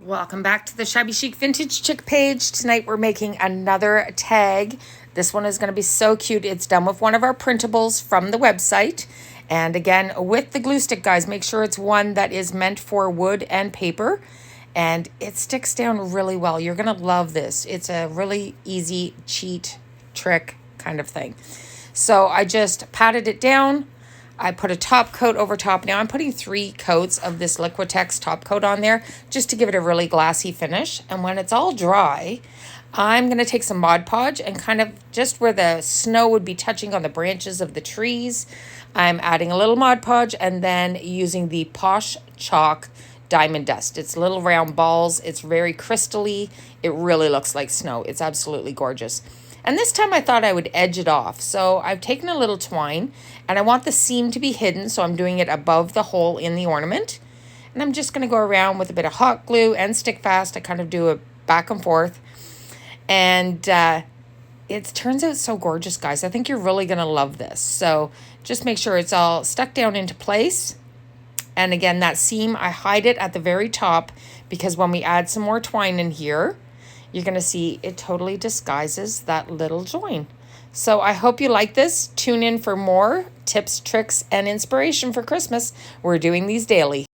Welcome back to the Shabby Chic Vintage Chick page. Tonight we're making another tag. This one is going to be so cute. It's done with one of our printables from the website. And again, with the glue stick, guys, make sure it's one that is meant for wood and paper. And it sticks down really well. You're going to love this. It's a really easy cheat trick kind of thing. So I just patted it down. I put a top coat over top. Now I'm putting 3 coats of this Liquitex top coat on there just to give it a really glassy finish. And when it's all dry, I'm going to take some Mod Podge and kind of just where the snow would be touching on the branches of the trees, I'm adding a little Mod Podge and then using the Posh Chalk Diamond Dust. It's little round balls. It's very crystally. It really looks like snow. It's absolutely gorgeous. And this time I thought I would edge it off. So I've taken a little twine and I want the seam to be hidden. So I'm doing it above the hole in the ornament. And I'm just going to go around with a bit of hot glue and stick fast. I kind of do it back and forth. And it turns out so gorgeous, guys. I think you're really going to love this. So just make sure it's all stuck down into place. And again, that seam, I hide it at the very top because when we add some more twine in here, you're going to see it totally disguises that little join. So I hope you like this. Tune in for more tips, tricks, and inspiration for Christmas. We're doing these daily.